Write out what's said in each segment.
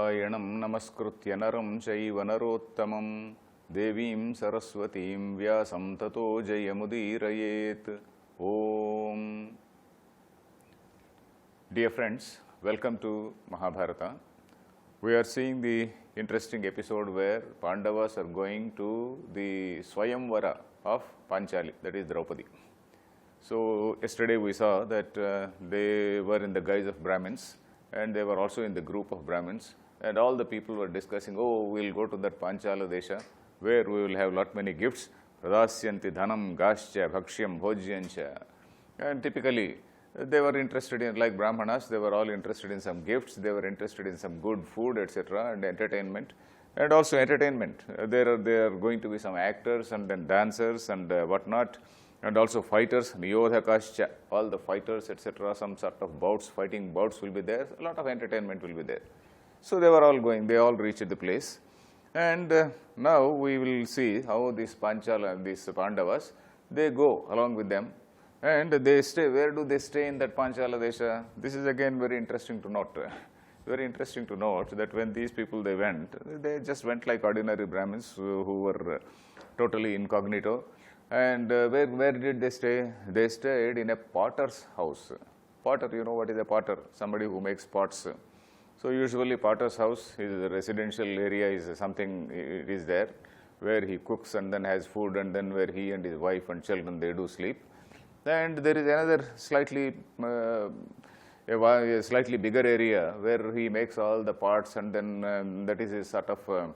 नारायणं नमस्कृत्य नरं चैव नरोत्तमं देवीं सरस्वतीं व्यासं ततो जयमुदीरयेत्. Om. Dear friends, welcome to Mahabharata. We are seeing the interesting episode where Pandavas are going to the Swayamvara of Panchali, that is Draupadi. So yesterday we saw that they were in the guise of Brahmins and they were also in the group of Brahmins, and all the people were discussing, oh, we'll go to that Panchala Desha where we will have lot many gifts. Pradasyanti dhanam gascha bhakshyam bhojyancha. And typically they were interested in, like Brahmanas, they were all interested in some gifts, they were interested in some good food, etc., and entertainment. And also entertainment. There are going to be some actors and then dancers and whatnot, and also fighters, niyodhakascha, all the fighters, etc., some sort of bouts, fighting bouts will be there, a lot of entertainment will be there. So they were all going, they all reached the place. And now we will see how these Panchala, these Pandavas, they go along with them and they stay. Where do they stay in that Panchala Desha? This is again very interesting to note. Very interesting to note that when these people they just went like ordinary Brahmins who were totally incognito. And where did they stay? They stayed in a potter's house. Potter, you know what is a potter? Somebody who makes pots. So usually potter's house, his residential area is something, it is there, where he cooks and then has food, and then where he and his wife and children, they do sleep. And there is another slightly a slightly bigger area where he makes all the pots, and then that is his sort of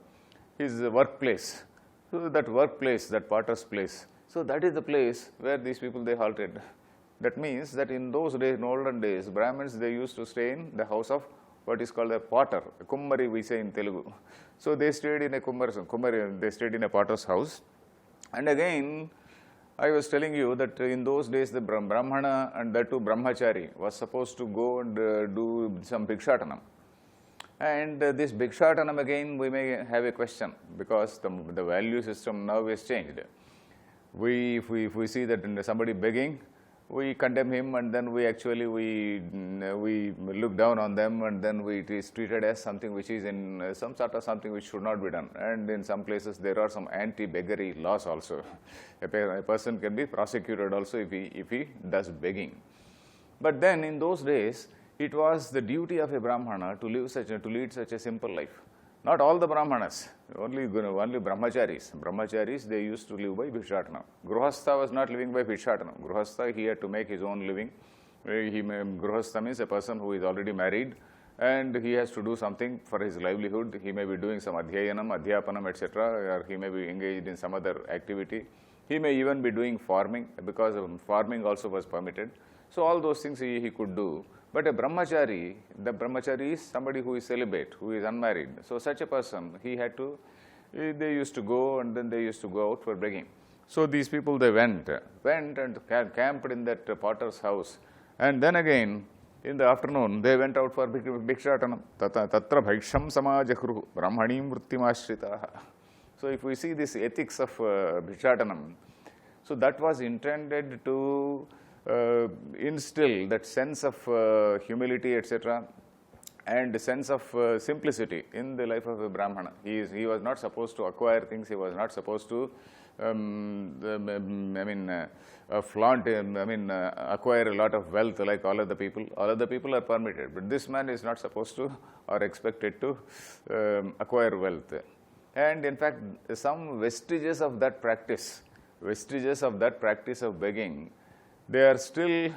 his workplace. So that workplace, that potter's place, so that is the place where these people they halted. That means that in those days, in olden days, Brahmins they used to stay in the house of what is called a potter, a kummari we say in Telugu. So they stayed in a kummari, they stayed in a potter's house. And again, I was telling you that in those days the Brahmana and that too Brahmachari was supposed to go and do some Bhikshatanam. And this Bhikshatanam again we may have a question, because the value system now is changed. If we see that somebody begging, we condemn him, and then we look down on them, and then it is treated as something which is in some sort of something which should not be done. And in some places there are some anti-beggary laws also. A person can be prosecuted also if he does begging. But then in those days, it was the duty of a Brahmana to lead such a simple life. Not all the Brahmanas, only Brahmacharis. Brahmacharis, they used to live by Bhikshatana. Gruhastha was not living by Bhikshatana. Gruhastha, he had to make his own living. Gruhastha means a person who is already married and he has to do something for his livelihood. He may be doing some adhyayanam, adhyapanam, etc., or he may be engaged in some other activity. He may even be doing farming, because farming also was permitted. So all those things he could do. But a Brahmachari, the Brahmachari is somebody who is celibate, who is unmarried. So such a person, they used to go, and then they used to go out for begging. So these people, they went and camped in that potter's house. And then again, in the afternoon, they went out for Bhikshatanam. Tatra bhaiksham samajahruhu brahmanim vrittimashritaha. So if we see this ethics of Bhikshatanam, so that was intended to instill that sense of humility, etc., and sense of simplicity in the life of a Brahmana. He was not supposed to acquire things, he was not supposed to flaunt, acquire a lot of wealth like all other people. All other people are permitted, but this man is not supposed to or expected to acquire wealth. And in fact, some vestiges of that practice of begging, they are still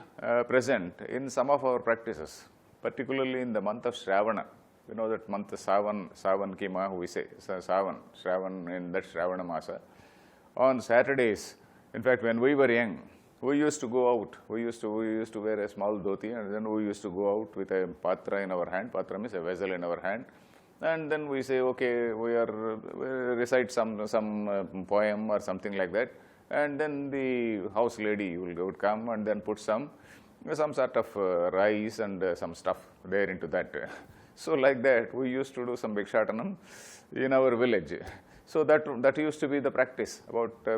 present in some of our practices, particularly in the month of Shravana. You know that month Savan ki Mah we say, Shravan in that Shravana Masa. On Saturdays, in fact when we were young, we used to go out, we used to wear a small dhoti, and then we used to go out with a patra in our hand. Patra means a vessel in our hand. And then we say, okay, we recite some poem or something like that. And then the house lady would come and then put some sort of rice and some stuff there into that. So like that, we used to do some Bhikshatanam in our village. So that used to be the practice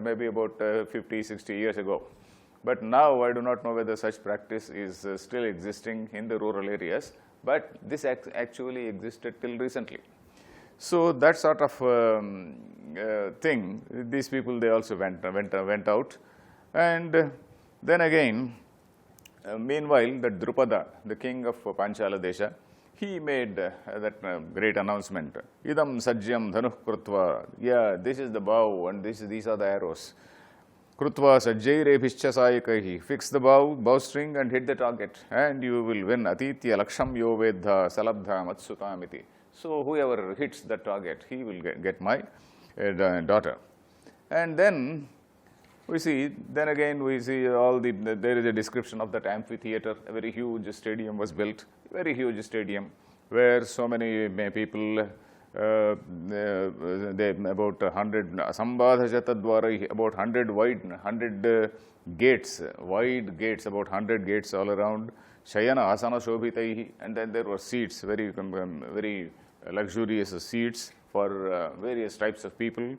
maybe about 50, 60 years ago. But now I do not know whether such practice is still existing in the rural areas. but this actually existed till recently. So that sort of thing, these people, they also went out. And then again, meanwhile, that Drupada, the king of Panchala Desha, he made that great announcement. Idam sajyam dhanuh krutva. Yeah, this is the bow and these are the arrows. Krutva sajjairebhischa sayakaihi. Fix the bowstring and hit the target, and you will win. Atitya laksham yo vedha salabdha matsutamiti. So whoever hits the target, he will get my daughter. And then we see, there is a description of that amphitheater. A very huge stadium was built, very huge stadium, where so many people, about 100, Sambadha Jatadwara, about 100 gates, wide gates, about 100 gates all around. Shayana Asana Shobhitaihi, and then there were seats, very luxurious seats for various types of people,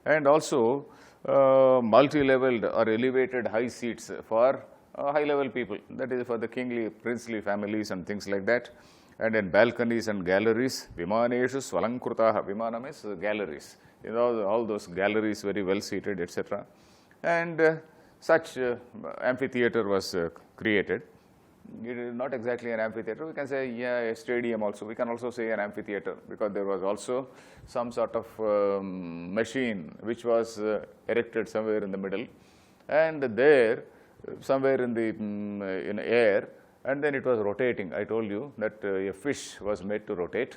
and also multi-leveled or elevated high seats for high-level people, that is for the kingly, princely families and things like that. And then balconies and galleries, vimaneshu swalankrutaha, vimanam is galleries, all those galleries very well seated, etc. And such amphitheater was created. It is not exactly an amphitheater. We can say, yeah, a stadium also. We can also say an amphitheater, because there was also some sort of machine which was erected somewhere in the middle, and there, somewhere in the air, and then it was rotating. I told you that a fish was made to rotate,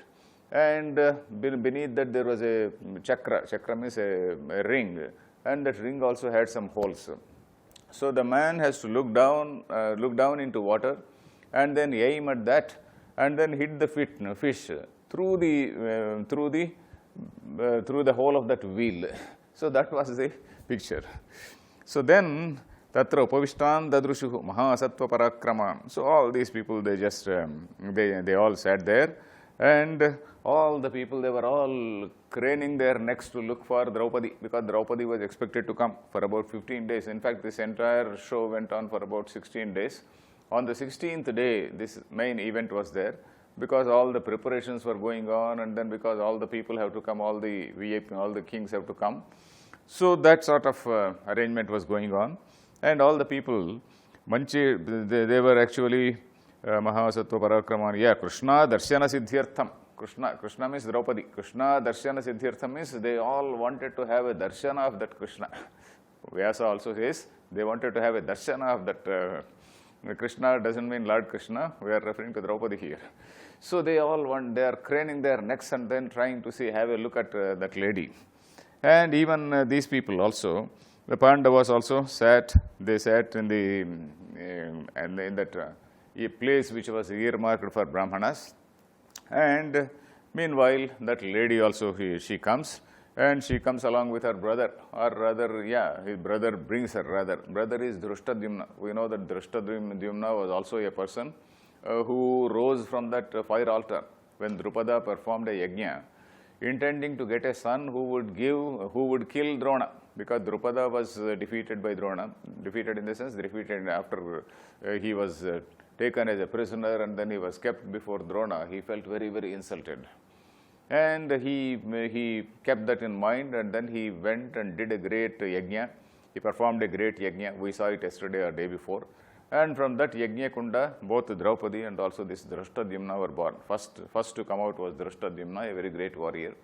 and beneath that there was a chakra. Chakra means a ring, and that ring also had some holes. So the man has to look down into water, and then aim at that, and then hit the fish through the hole of that wheel. So that was the picture. So then Tatra Upavishtan Dadrushuhu Mahasattva Parakrama. So all these people, they just they all sat there, and all the people, they were all craning their necks to look for Draupadi, because Draupadi was expected to come for about 15 days. In fact, this entire show went on for about 16 days. On the 16th day, this main event was there, because all the preparations were going on, and then because all the people have to come, all the VIP, all the kings have to come. So that sort of arrangement was going on, and all the people, they were actually Mahasattva Parakraman. Yeah, Krishna Darshana Siddhyartham. Krishna means Draupadi. Krishna Darshana Siddhyartham means they all wanted to have a darshana of that Krishna. Vyasa also says they wanted to have a darshana of that Krishna. Doesn't mean Lord Krishna. We are referring to Draupadi here. So they are craning their necks and then trying to have a look at that lady. And even these people also, the Pandavas also sat. They sat in that a place which was earmarked for Brahmanas. And meanwhile, that lady also, she comes, and she comes along with her brother, or rather, yeah, his brother brings her rather. Brother is Drushtadhyumna. We know that Drushtadhyumna was also a person who rose from that fire altar when Drupada performed a yajna, intending to get a son who would kill Drona, because Drupada was defeated by Drona. Defeated in the sense, defeated after he was taken as a prisoner, and then he was kept before Drona. He felt very, very insulted. And he kept that in mind, and then he went and did a great yajna. He performed a great yajna. We saw it yesterday or day before. And from that yajna kunda, both Draupadi and also this Drushtadhyumna were born. First to come out was Drushtadhyumna, a very great warrior.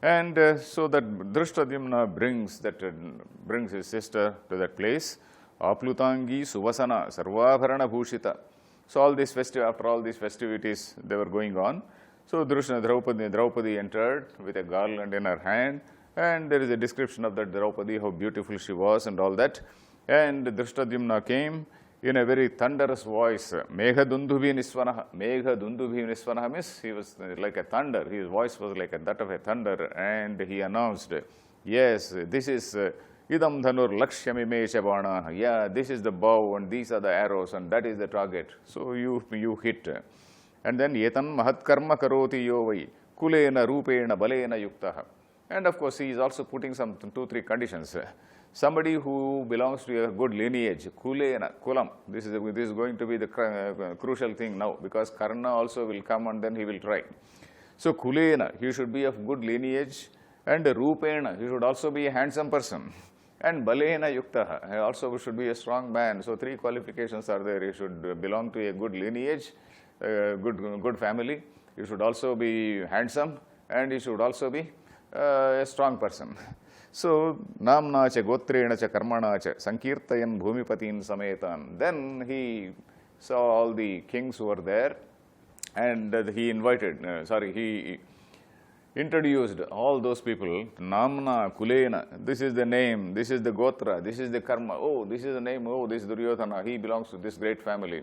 And so that Drushtadhyumna brings his sister to that place. Aplutangi Suvasana Sarvabharana Bhushita. So all these after all these festivities, they were going on. So Draupadi entered with a garland in her hand, and there is a description of that Draupadi, how beautiful she was and all that. And Drushtadhyumna came in a very thunderous voice. Megha Dundubhi Nisvanaha. Megha Dundubhi Nisvanaha means he was like a thunder. His voice was like that of a thunder, and he announced, yes, this is Idam Dhanur Lakshyamime Shabana. Yeah, this is the bow, and these are the arrows, and that is the target. So you hit. And then Yetan Mahat Karma Karoti Yovai Kulena Rupena Balena Yuktaha. And of course, he is also putting some 2-3 conditions. somebody who belongs to a good lineage, Kulena, Kulam. This is going to be the crucial thing now, because Karna also will come and then he will try. So Kulena, he should be of good lineage, and Rupena, he should also be a handsome person. And Balena Yuktaha, he also should be a strong man. So 3 qualifications are there. He should belong to a good lineage, good family. He should also be handsome, and he should also be a strong person. So, Namna cha Gotrena cha Karmana cha Sankirtayan Bhumipatin Sametan. Then he saw all the kings who were there, and he he introduced all those people. Namna, Kulena, this is the name, this is the Gotra, this is the Karma, oh, this is the name, oh, this is Duryodhana, he belongs to this great family.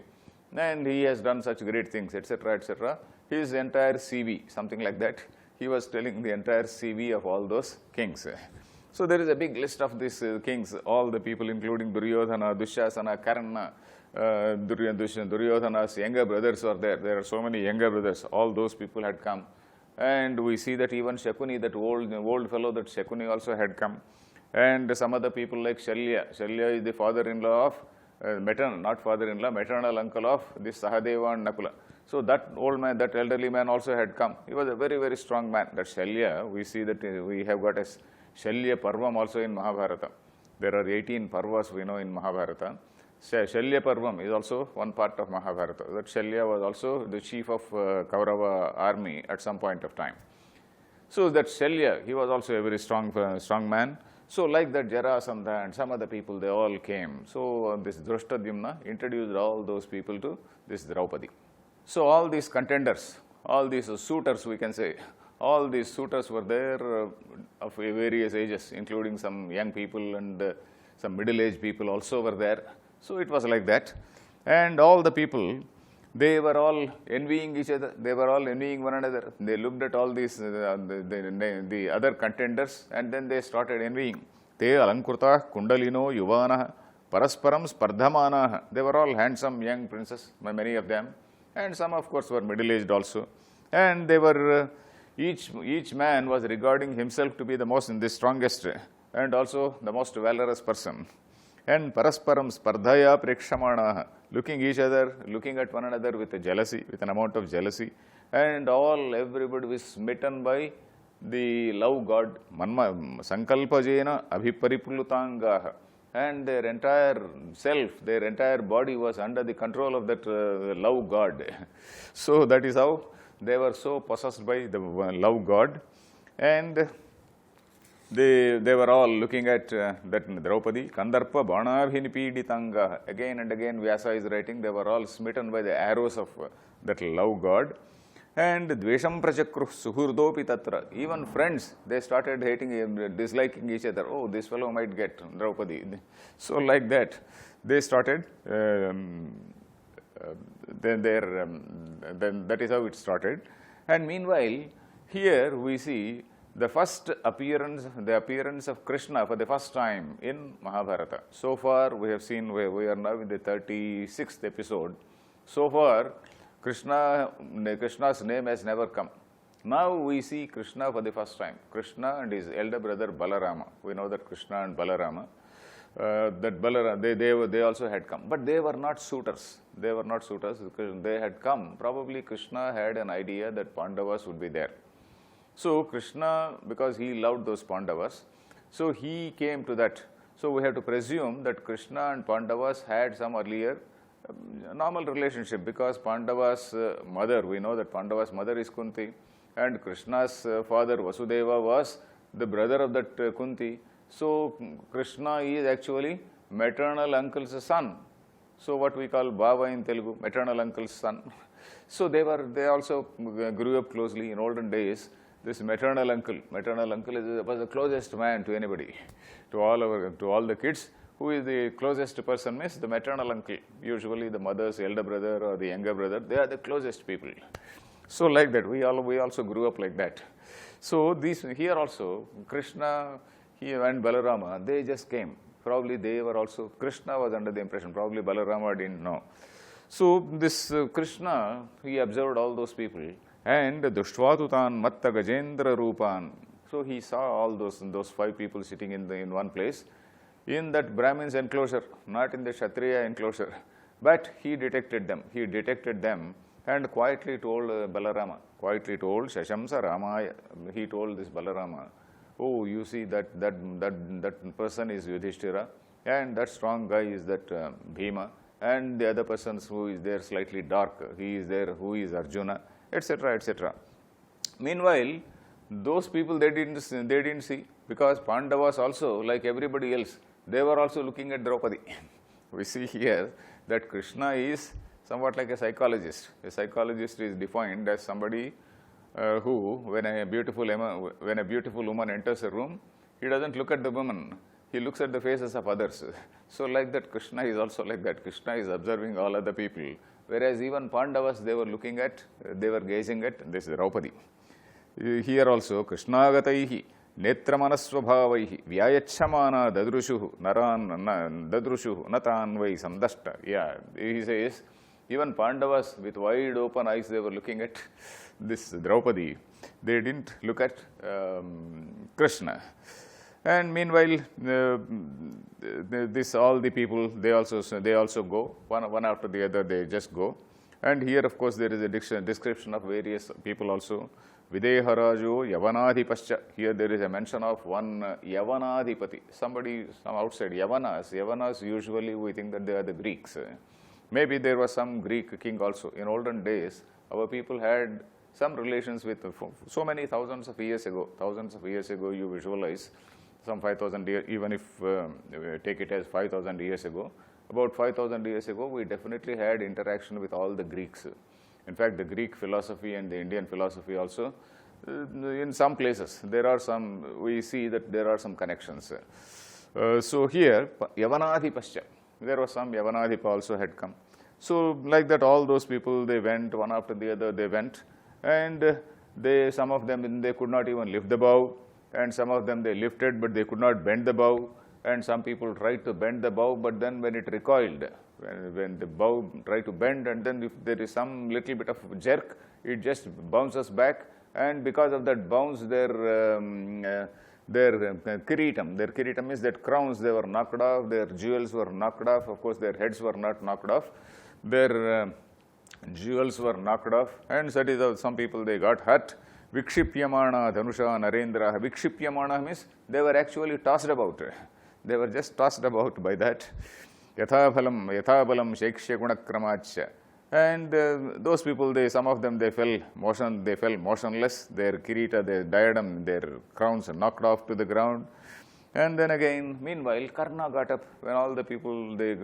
And he has done such great things, etc., etc. His entire CV, something like that. He was telling the entire CV of all those kings. So there is a big list of these kings, all the people including Duryodhana, Dushasana, Karna, Duryodhana's younger brothers were there. There are so many younger brothers. All those people had come. And we see that even Shakuni, that old fellow, that Shakuni also had come. And some other people like Shalya. Shalya is the father-in-law of, not father-in-law, maternal uncle of this Sahadeva and Nakula. So that old man, that elderly man also had come. He was a very, very strong man. That Shalya, we see that we have got a Shalya Parvam also in Mahabharata. There are 18 Parvas we know in Mahabharata. Shalya Parvam is also one part of Mahabharata. That Shalya was also the chief of Kaurava army at some point of time. So that Shalya, he was also a very strong man. So like that Jarasandha and some other people, they all came. So this Drashtadyumna introduced all those people to this Draupadi. So all these contenders, all these suitors, we can say, all these suitors were there of various ages, including some young people and some middle-aged people also were there. So it was like that. And all the people, they were all envying each other. They were all envying one another. They looked at all these, the other contenders, and then they started envying. Te alankurta kundalino yuvana parasparam spardhamana. They were all handsome young princes, many of them. And some, of course, were middle-aged also. And they were, each man was regarding himself to be the strongest and also the most valorous person. And parasparam spardhaya prekshamana, looking at one another with a jealousy, with an amount of jealousy. And everybody was smitten by the love god, manma, sankalpajena abhiparipulutangaha. And their entire self, their entire body was under the control of that love god. So that is how they were so possessed by the love god. And they were all looking at that Draupadi, Kandarpa Banabhinipiditanga. Again and again Vyasa is writing, they were all smitten by the arrows of that love god. And Dvesham Prachakruh Suhurdopi Tatra. Even friends, they started hating, disliking each other. Oh, this fellow might get Draupadi. So like that, they started, then that is how it started. And meanwhile, here we see the appearance of Krishna for the first time in Mahabharata. So far, we have seen, we are now in the 36th episode. So far, Krishna's name has never come. Now we see Krishna for the first time. Krishna and his elder brother Balarama. We know that Krishna and Balarama, they also had come. But they were not suitors. They were not suitors. They had come. Probably Krishna had an idea that Pandavas would be there. So Krishna, because he loved those Pandavas, so he came to that. So we have to presume that Krishna and Pandavas had some earlier normal relationship, because Pandava's mother, we know that Pandava's mother is Kunti, and Krishna's father Vasudeva was the brother of that Kunti. So Krishna is actually maternal uncle's son. So what we call Baba in Telugu, maternal uncle's son. So they also grew up closely in olden days. This maternal uncle was the closest man to anybody, to all the kids. Who is the closest person means the maternal uncle. Usually the mother's elder brother or the younger brother, they are the closest people. So like that, we also grew up like that. So here also, Krishna and Balarama, they just came. Probably they were also, Krishna was under the impression, probably Balarama didn't know. So this Krishna, he observed all those people, and Dushtvatuttan Matta Gajendra Rupan. So he saw all those 5 people sitting in one place. in that Brahmin's enclosure, not in the Kshatriya enclosure. But he detected them and quietly told Balarama, quietly told Shashamsa Ramaya, he told this Balarama, oh, you see that person is Yudhishthira, and that strong guy is that Bhima, and the other persons who is there slightly dark, he is there who is Arjuna, etc., etc. Meanwhile, those people they didn't see, because Pandavas also, like everybody else, they were also looking at Draupadi. We see here that Krishna is somewhat like a psychologist. A psychologist is defined as somebody who, when a beautiful woman enters a room, he doesn't look at the woman, he looks at the faces of others. So like that, Krishna is also like that. Krishna is observing all other people. Whereas even Pandavas, they were gazing at this Draupadi. Here also, Krishnagataihi netramanasvabhavaihi vyayachamana dadrushuhu natan vai sandashta. Yeah, he says, even Pandavas with wide open eyes, they were looking at this Draupadi. They didn't look at Krishna. And meanwhile, all the people, they also go, one after the other, they just go. And here, of course, there is a description of various people also. Videharajo Yavanadhipascha. Here there is a mention of one Yavanadhipati, some outside. Yavanas usually we think that they are the Greeks. Maybe there was some Greek king also. In olden days, our people had some relations with so many thousands of years ago. You visualize some 5,000 years, even if we take it as 5,000 years ago. About 5,000 years ago, we definitely had interaction with all the Greeks. In fact, the Greek philosophy and the Indian philosophy also, in some places, we see that there are some connections. So here, Yavanadhipascha, there was some Yavanadhipa also had come. So like that, all those people, they went, one after the other, they went, and some of them, they could not even lift the bow, and some of them they lifted, but they could not bend the bow, and some people tried to bend the bow, but then when it recoiled, when the bow tried to bend, and then if there is some little bit of jerk, it just bounces back, and because of that bounce, their kiritam is that crowns, they were knocked off, their jewels were knocked off, of course their heads were not knocked off, their jewels were knocked off, and that is how some people, they got hurt. Vikshipyamana dhanusha narendra. Vikshipyamana means they were actually tossed about. They were just tossed about by that. Yathabalam shekshya gunakramacha. And those people, some of them, they fell motionless. Their kirita, their diadem, their crowns knocked off to the ground. And then again, meanwhile, Karna got up. When all the people, they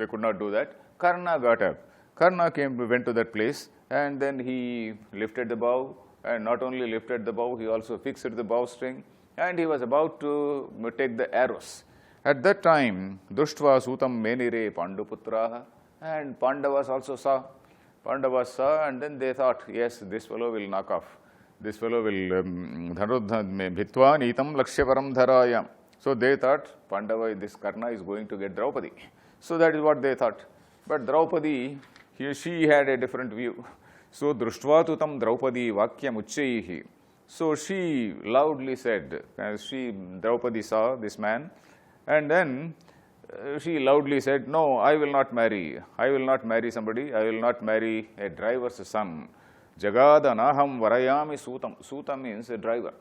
could not do that, Karna got up. Karna went to that place, and then he lifted the bow, and not only lifted the bow, he also fixed the bowstring, and he was about to take the arrows. At that time, Dushtva Sutam Menire Panduputraha, and Pandavas also saw. Pandavas saw, and then they thought, yes, this fellow will knock off. This fellow will Bhitva Nitam Lakshyaparam Dharayam. So they thought, Pandava, this Karna is going to get Draupadi. So that is what they thought. But Draupadi, she had a different view. So Drushtva Tutam Draupadi Vakyam Uchchaihi. So she loudly said, Draupadi saw this man, and then she loudly said, no, I will not marry. I will not marry somebody. I will not marry a driver's son. Jagada Naham Varayami Sutam. Sutam means a driver.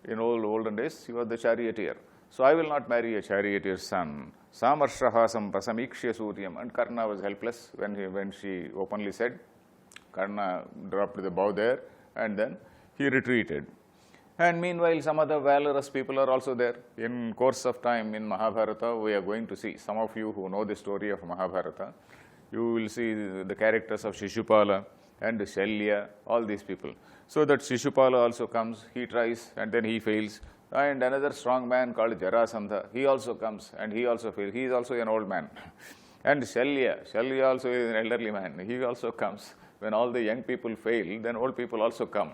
In olden days, he was the charioteer. So I will not marry a charioteer's son. Samarshahasam Prasamikshya Suryam. And Karna was helpless when she openly said. Karna dropped the bow there, and then he retreated. And meanwhile, some other valorous people are also there. In course of time in Mahabharata, we are going to see, some of you who know the story of Mahabharata, you will see the characters of Shishupala and Shalya, all these people. So that Shishupala also comes, he tries, and then he fails. And another strong man called Jarasandha, he also comes, and he also fails. He is also an old man. And Shalya also is an elderly man, he also comes. When all the young people fail, then old people also come.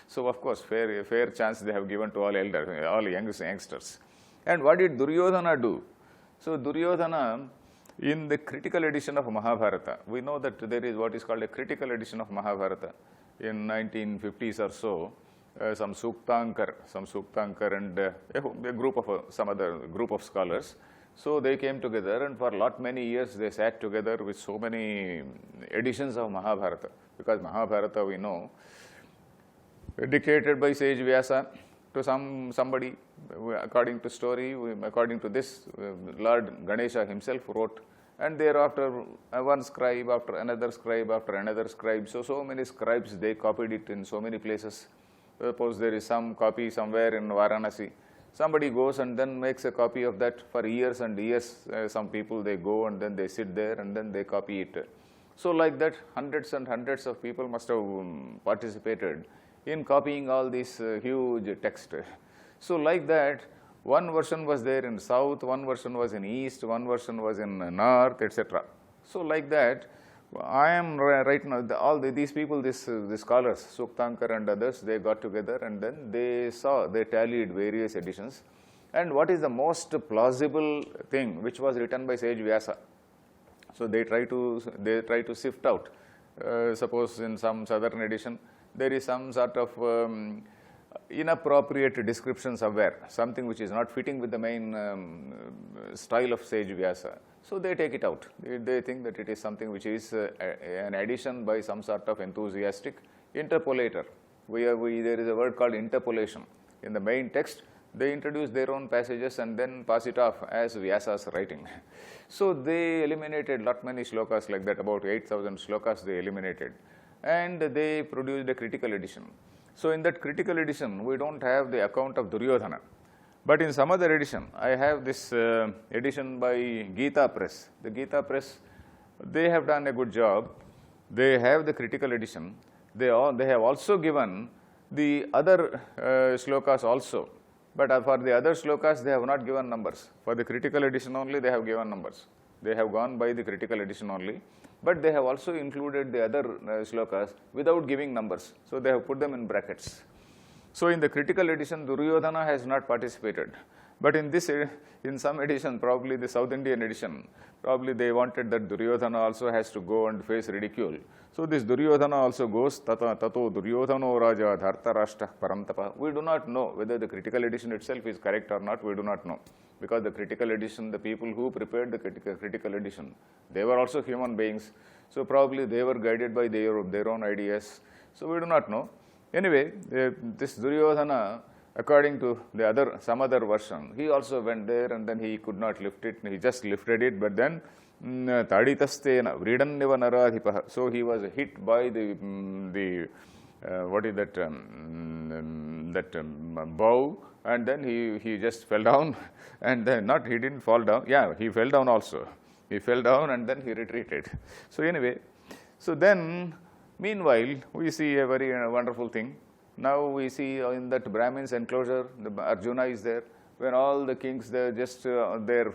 So of course, fair chance they have given to all youngsters. And what did Duryodhana do? So Duryodhana, in the critical edition of Mahabharata, we know that there is what is called a critical edition of Mahabharata. In 1950s or so, some Suktankar and a group of some other group of scholars. So they came together, and for many years they sat together with so many editions of Mahabharata, because Mahabharata, we know, dictated by sage Vyasa to somebody, according to story, according to this, Lord Ganesha himself wrote, and thereafter one scribe after another scribe after another scribe. So many scribes, they copied it in so many places. Suppose there is some copy somewhere in Varanasi, somebody goes and then makes a copy of that for years and years. Some people, they go and then they sit there and then they copy it. So like that, hundreds and hundreds of people must have participated in copying all these huge text. So like that, one version was there in south, one version was in east, one version was in north, etc. So like that, I am right now, these people, the scholars, Suktankar and others, they got together and then they tallied various editions. And what is the most plausible thing which was written by sage Vyasa? So they try to sift out. Suppose in some southern edition, there is some sort of inappropriate description somewhere, something which is not fitting with the main style of sage Vyasa. So they take it out. They think that it is something which is an addition by some sort of enthusiastic interpolator. There is a word called interpolation. In the main text, they introduce their own passages and then pass it off as Vyasa's writing. So they eliminated many shlokas like that, about 8,000 shlokas they eliminated. And they produced a critical edition. So in that critical edition, we don't have the account of Duryodhana. But in some other edition, I have this edition by Gita Press. The Gita Press, they have done a good job. They have the critical edition. They have also given the other shlokas also. But for the other shlokas, they have not given numbers. For the critical edition only, they have given numbers. They have gone by the critical edition only. But they have also included the other shlokas without giving numbers. So they have put them in brackets. So in the critical edition, Duryodhana has not participated. But in some edition, probably the South Indian edition, probably they wanted that Duryodhana also has to go and face ridicule. So this Duryodhana also goes, Tato Duryodhano Raja Dhartarashtra Parantapa. We do not know whether the critical edition itself is correct or not, we do not know. Because the critical edition, the people who prepared the critical edition, they were also human beings. So probably they were guided by their own ideas. So we do not know. Anyway, this Duryodhana, according to some other version, he also went there and then he could not lift it. He just lifted it, but then Taditastena Vridanneva Naradhipaha. So he was hit by the what is that bow, and then he just fell down, and then he didn't fall down. Yeah, he fell down also. He fell down and then he retreated. So anyway, so then meanwhile we see a very wonderful thing. Now we see in that Brahmin's enclosure, Arjuna is there. When all the kings, their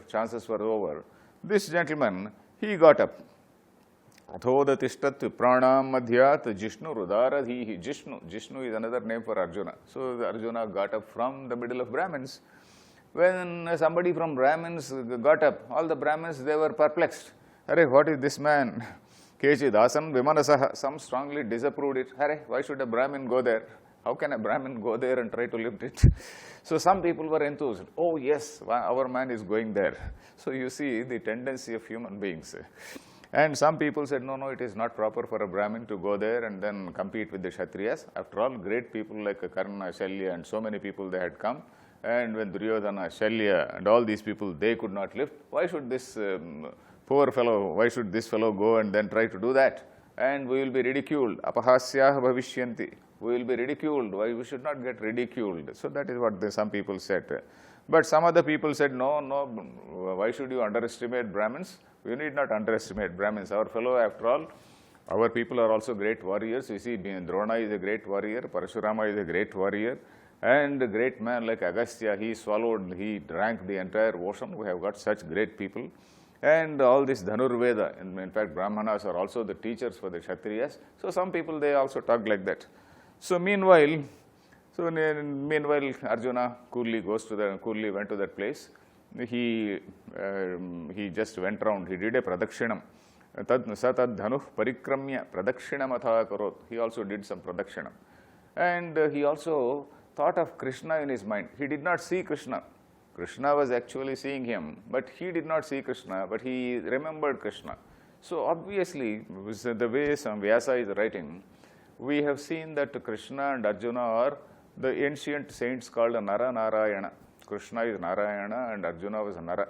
chances were over, this gentleman, he got up. Athodatishtat pranam madhyat Jishnu rudaradhihi. Jishnu is another name for Arjuna. So Arjuna got up from the middle of Brahmins. When somebody from Brahmins got up, all the Brahmins, they were perplexed. Arey, what is this man? Kechi dasan vimanasaha. Some strongly disapproved it. Arey, why should a Brahmin go there? How can a Brahmin go there and try to lift it? So some people were enthused. Oh yes, our man is going there. So you see the tendency of human beings. And some people said, no, it is not proper for a Brahmin to go there and then compete with the Kshatriyas. After all, great people like Karna, Shalya, and so many people, they had come. And when Duryodhana, Shalya, and all these people, they could not lift, why should this poor fellow, why should this fellow go and then try to do that? And we will be ridiculed. Apahasyaha bhavishyanti. We will be ridiculed. Why we should not get ridiculed? So that is what some people said. But some other people said, no, why should you underestimate Brahmins? You need not underestimate Brahmins. Our fellow, after all, our people are also great warriors. You see, Drona is a great warrior, Parashurama is a great warrior, and a great man like Agastya, he drank the entire ocean. We have got such great people. And all this Dhanurveda, in fact, Brahmanas are also the teachers for the Kshatriyas. So some people, they also talk like that. So meanwhile, Arjuna coolly went to that place. He just went around. He did a pradakshinam. Tad satad dhanuh parikramya pradakshinam atha karot. He also did some pradakshinam. And he also thought of Krishna in his mind. He did not see Krishna. Krishna was actually seeing him, but he did not see Krishna, but he remembered Krishna. So obviously, with the way some Vyasa is writing, we have seen that Krishna and Arjuna are the ancient saints called Nara Narayana. Krishna is Narayana and Arjuna was Nara.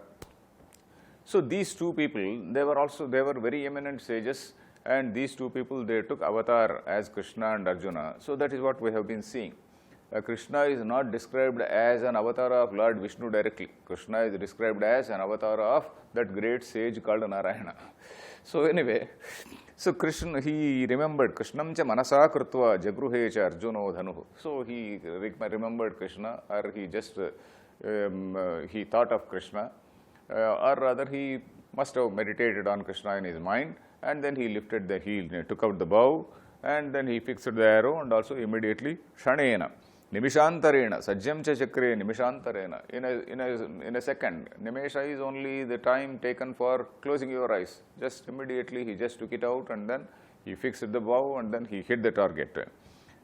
So these two people, they were very eminent sages, and these two people, they took avatar as Krishna and Arjuna. So that is what we have been seeing. Krishna is not described as an avatar of Lord Vishnu directly. Krishna is described as an avatar of that great sage called Narayana. So anyway, so Krishna, he remembered Krishnam cha manasa krutva jagruhe cha arjuno dhanuh. So he remembered Krishna, or he just he thought of Krishna, or rather he must have meditated on Krishna in his mind, and then he took out the bow, and then he fixed the arrow, and also immediately shanena nimishantarena sajjam cha chakre nimishantarena, in a second. Nimesha is only the time taken for closing your eyes. Just immediately he just took it out, and then he fixed the bow, and then he hit the target.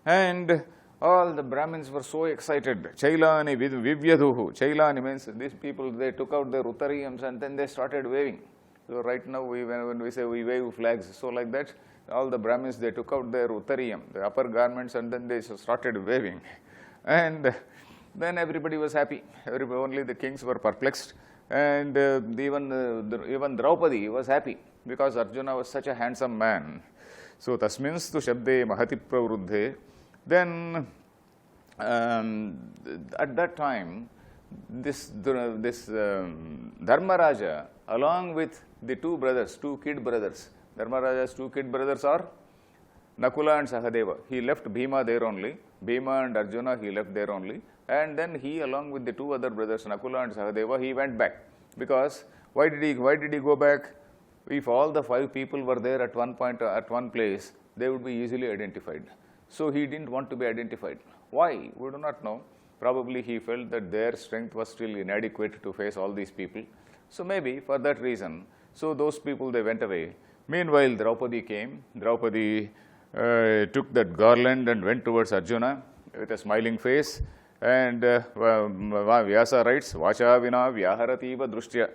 And all the Brahmins were so excited. Chailani vivyaduhu. Chailani means these people, they took out their uttariyams and then they started waving. So right now, when we say we wave flags, so like that, all the Brahmins, they took out their uttariyam, the upper garments, and then they started waving. And then everybody was happy. Only the kings were perplexed. And even Draupadi was happy, because Arjuna was such a handsome man. So tasminstu shabde mahati pravruddhe. Then at that time, this Dharmaraja, along with the two kid brothers, Dharmaraja's two kid brothers are Nakula and Sahadeva. He left Bhima there only. Bhima and Arjuna, he left there only. And then he, along with the two other brothers, Nakula and Sahadeva, he went back. Because why did he go back? If all the 5 people were there at one point, at one place, they would be easily identified. So he didn't want to be identified. Why? We do not know. Probably he felt that their strength was still inadequate to face all these people. So maybe for that reason, so those people, they went away. Meanwhile, Draupadi came. Draupadi took that garland and went towards Arjuna with a smiling face. And Vyasa writes, Vacha vina vyaharativa drushtya.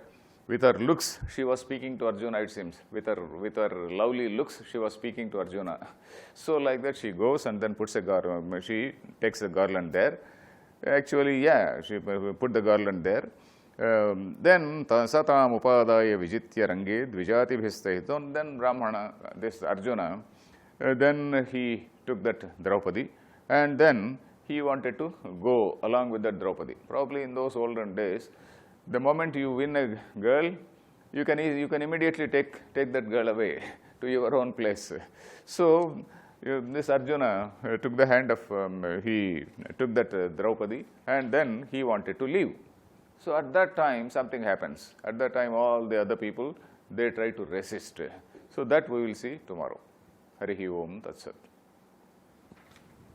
With her looks, she was speaking to Arjuna, it seems. With her lovely looks, she was speaking to Arjuna. So like that, she goes and then puts a garland. She takes the garland there. Actually, yeah, she put the garland there. Then satam upadaya vijitya range dvijati bhistahiton. Then Brahmana, this Arjuna, then he took that Draupadi, and then he wanted to go along with that Draupadi. Probably in those olden days, the moment you win a girl, you can immediately take that girl away to your own place. So this Arjuna took the hand of, he took that Draupadi, and then he wanted to leave. So at that time, something happens. At that time, all the other people, they try to resist. So that we will see tomorrow. Harihi Om Tat Sat.